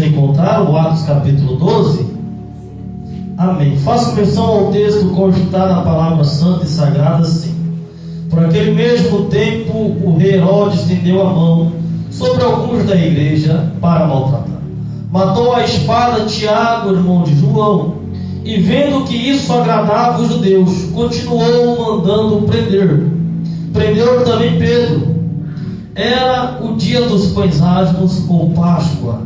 encontraram, Atos capítulo 12? Amém. Faço menção ao texto conjugado na palavra santa e sagrada assim. Por aquele mesmo tempo, o rei Herodes estendeu a mão sobre alguns da igreja para maltratar. Matou a espada Tiago, irmão de João, e vendo que isso agradava os judeus, continuou mandando prender. Prendeu também Pedro. Era o dia dos pães asmos, ou Páscoa.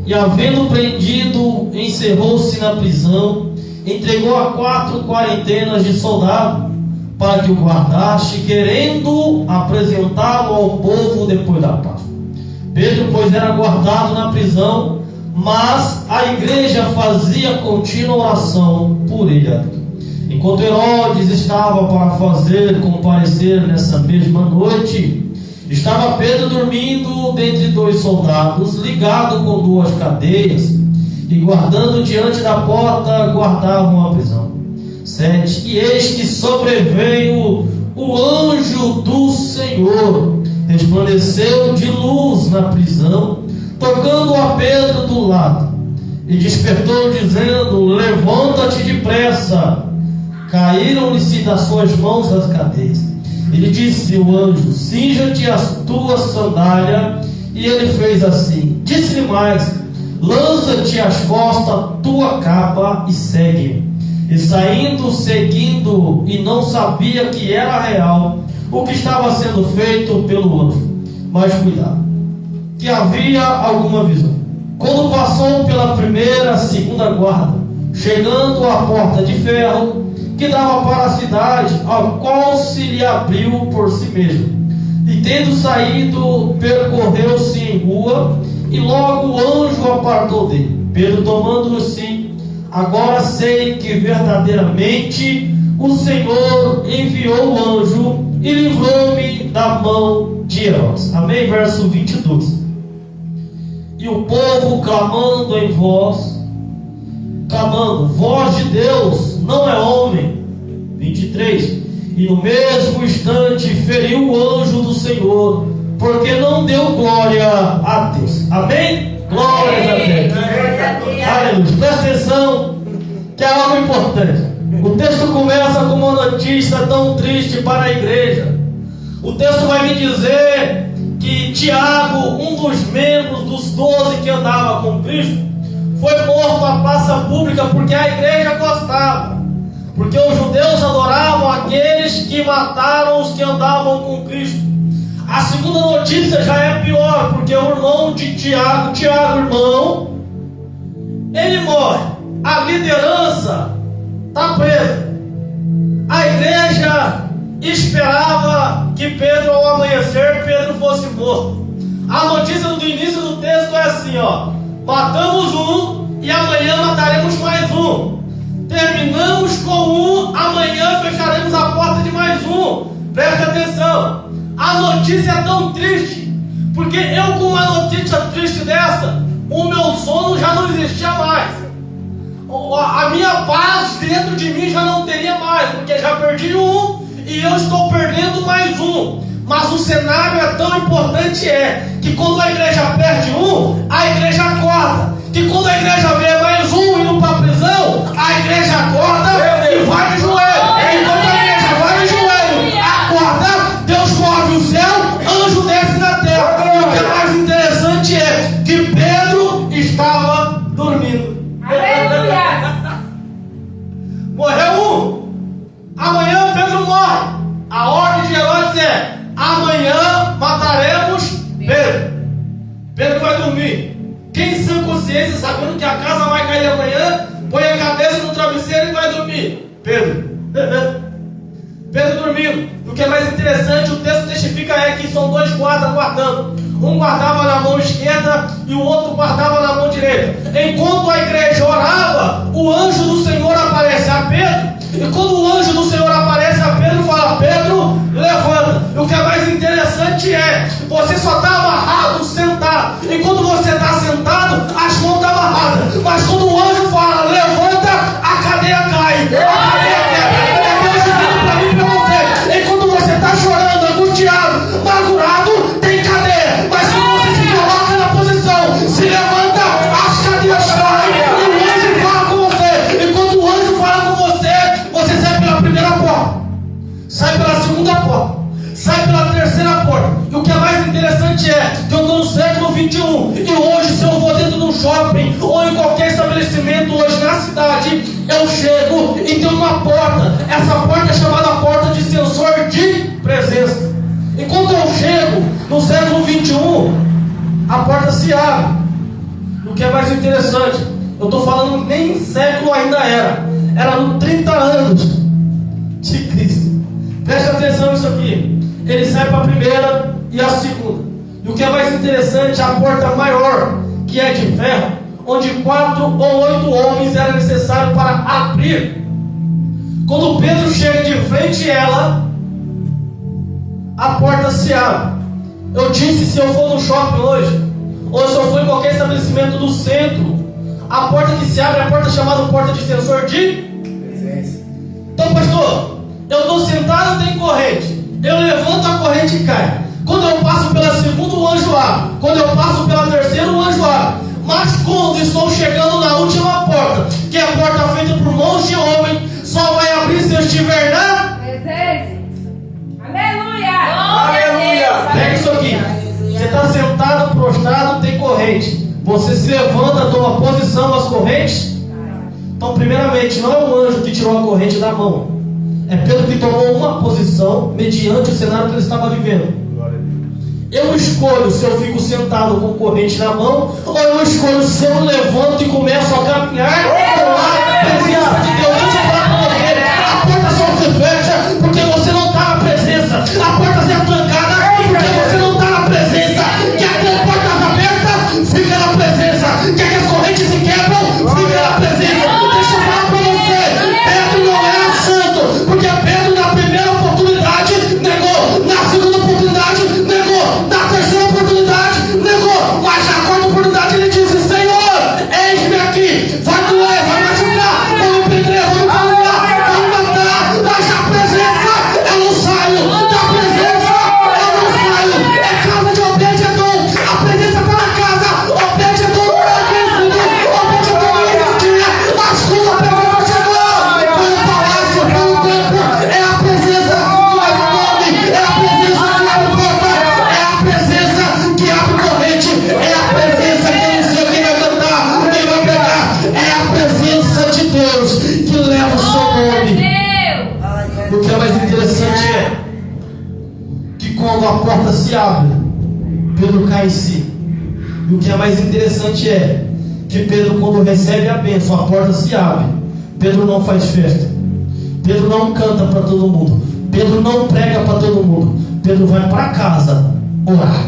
E havendo prendido, encerrou-se na prisão, entregou a 4 quarentenas de soldados para que o guardasse, querendo apresentá-lo ao povo depois da Páscoa. Pedro, pois, era guardado na prisão, mas a igreja fazia contínua oração por ele. Enquanto Herodes estava para fazer comparecer nessa mesma noite, estava Pedro dormindo dentre 2 soldados, ligado com 2 cadeias, e guardando diante da porta, guardavam a prisão. 7. E eis que sobreveio o anjo do Senhor, resplandeceu de luz na prisão, tocando a Pedro do lado, e despertou, dizendo: levanta-te depressa. Caíram-lhe-se das suas mãos as cadeias. Ele disse o anjo: cinja-te as tuas sandálias. E ele fez assim. Disse-lhe mais: lança-te às costas a tua capa e segue-me. E saindo, seguindo, e não sabia que era real o que estava sendo feito pelo anjo. Mas cuidado, que havia alguma visão. Quando passou pela primeira, segunda guarda, chegando à porta de ferro que dava para a cidade, ao qual se lhe abriu por si mesmo, e tendo saído, percorreu-se em rua, e logo o anjo apartou dele. Pedro, tomando-o sim, agora sei que verdadeiramente o Senhor enviou o anjo e livrou-me da mão de Herodes. Amém? Verso 22. E o povo clamando em voz, voz de Deus, não é homem. 23. E no mesmo instante feriu o anjo do Senhor, porque não deu glória a Deus. Amém? Glória a Deus. Aleluia. Presta atenção, que é algo importante. O texto começa com uma notícia tão triste para a igreja. O texto vai me dizer que Tiago, um dos membros dos 12 que andava com Cristo, foi morto à praça pública porque a igreja gostava. Porque os judeus adoravam aqueles que mataram os que andavam com Cristo. A segunda notícia já é pior, porque o irmão de Tiago, irmão, ele morre. A liderança está presa. A igreja esperava que Pedro, ao amanhecer, Pedro fosse morto. A notícia do início do texto é assim, ó: matamos um e amanhã mataremos mais um. Terminamos com um, amanhã fecharemos a porta de mais um. Preste atenção. A notícia é tão triste, porque eu, com uma notícia triste dessa, o meu sono já não existia mais. A minha paz dentro de mim já não teria mais, porque já perdi um e eu estou perdendo mais um. Mas o cenário é tão importante que quando a igreja perde um, a igreja acorda. Que quando a igreja vê mais um indo para a prisão, a igreja acorda e vai de joelho. E quando a igreja vai de joelho, acorda, Deus move o céu, anjo desce na terra. E o que é mais interessante é que Pedro estava dormindo. Morreu um. Amanhã Pedro morre. A ordem de Herodes é: amanhã mataremos Pedro. Pedro vai dormir. Quem sem consciência, sabendo que a casa vai cair amanhã, põe a cabeça no travesseiro e vai dormir? Pedro. Pedro dormindo. O que é mais interessante, o texto testifica que são 2 guardas guardando. Um guardava na mão esquerda e o outro guardava na mão direita. Enquanto a igreja orava, o anjo do Senhor aparece a Pedro. E quando o anjo do Senhor aparece a Pedro, fala: Pedro, levanta. E o que é mais interessante você só está amarrado, sentado. E quando você está sentado, as mãos estão amarradas. Mas quando o anjo fala: levanta, a cadeia cai. A cadeia quebra. É Deus dizendo para mim e para você: enquanto você está chorando, angustiado, amargurado, tem cadeia. Mas quando você se coloca na posição, se levanta, 21. E hoje, se eu vou dentro de um shopping ou em qualquer estabelecimento hoje na cidade, eu chego e tem uma porta. Essa porta é chamada porta de sensor de presença. E quando eu chego no século 21, a porta se abre. O que é mais interessante, eu estou falando nem século ainda era no 30 anos de Cristo. Preste atenção nisso aqui. Ele sai para a primeira e a segunda. E o que é mais interessante, a porta maior, que é de ferro, onde 4 ou 8 homens era necessário para abrir. Quando Pedro chega de frente a ela, a porta se abre. Eu disse, se eu for no shopping hoje, ou se eu for em qualquer estabelecimento do centro, a porta que se abre é a porta chamada porta de sensor de presença. Então, pastor, eu estou sentado, tem corrente, eu levanto, a corrente cai. Quando eu passo pela segunda, o anjo abre. Quando eu passo pela terceira, o anjo abre. Mas quando estou chegando na última porta, que é a porta feita por mãos de homem, só vai abrir se eu estiver na presença. Aleluia! Aleluia! Pega isso aqui. Você está sentado, prostrado, tem corrente. Você se levanta, toma posição nas correntes. Então, primeiramente, não é o anjo que tirou a corrente da mão. É Pedro que tomou uma posição mediante o cenário que ele estava vivendo. Eu escolho se eu fico sentado com corrente na mão, ou eu escolho se eu levanto e começo a caminhar com a presença de Deus. Deixa eu falar para você, a porta só se fecha porque você não está na presença. A porta se é trancada porque você não está na presença. Quer ter portas abertas? Fica na presença. Quer que as correntes se quebram? Fica na presença. Deixa eu falar para você, Pedro não era santo, porque Pedro na primeira oportunidade negou, na segunda oportunidade negou, na terceira oportunidade negou, mas na quarta oportunidade ele disse: Senhor, eis-me aqui, vai doer, vai machucar, vou me prender, vou me caluniar, vou me matar, mas na presença eu não saio, da presença eu não saio. É casa de Obed-Edom, a presença está na casa, Obed-Edom não é conhecido, Obed-Edom é dia, mas quando a presença chegou, foi o palácio, foi o templo, é a presença que abre o nome, é a presença que abre porta, é a presença que abre corrente, é a presença que eu não sei quem vai cantar, quem vai pregar, é a presença de Deus que leva o seu nome. O que é mais interessante é que quando a porta se abre, Pedro cai em si. E o que é mais interessante é que Pedro, quando recebe a bênção, a porta se abre. Pedro não faz festa. Pedro não canta para todo mundo. Pedro não prega para todo mundo. Pedro vai para casa orar.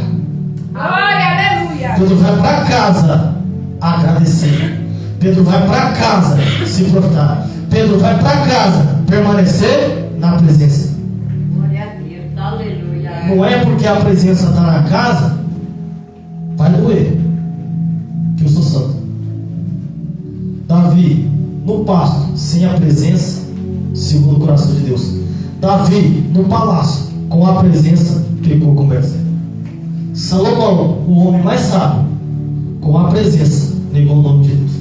Glória, aleluia! Pedro vai para casa agradecer. Pedro vai para casa se prostrar. Pedro vai para casa permanecer na presença. Glória a Deus, aleluia! Não é porque a presença está na casa, vai doer, que eu sou santo. Davi, no pasto, sem a presença, segundo o coração de Deus. Davi, no palácio, com a presença, pegou conversa. Salomão, o homem mais sábio, com a presença, negou o nome de Deus.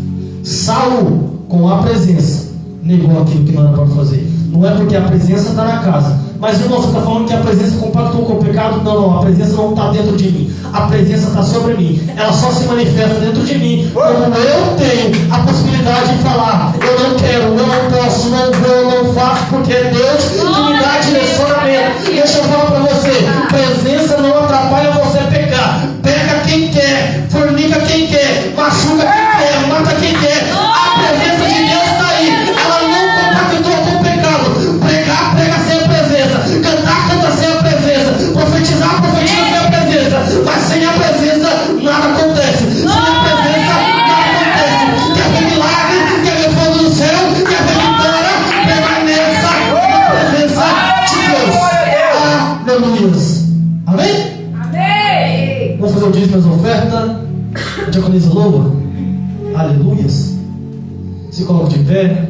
Saul, com a presença, negou aquilo que não era para fazer. Não é porque a presença está na casa. Mas irmão, você está falando que a presença compactou com o pecado? Não, a presença não está dentro de mim. A presença está sobre mim. Ela só se manifesta dentro de mim quando eu tenho a possibilidade de falar: eu não quero, eu não posso, não vou, não faço, porque é Deus que me dá direcionamento. Deixa eu falar para você, presença não atrapalha você pecar. Pega quem quer, fornica quem quer, machuca quem quer, mata quem quer. A presença de Deus está aí. Ela não compactou com o pecado. Pregar, prega sem a presença. Cantar, canta sem a presença. Profetizar, profetiza sem a presença. Mas sem a presença, nada acontece. Sem a presença, nada acontece. Quer ver milagre, quer ver fogo no céu, quer ver vitória, permaneça na presença de Deus. Aleluia. Amém? Amém! Vamos fazer o dízimo das ofertas. Diaconisa louva. Aleluias. Se coloca de pé.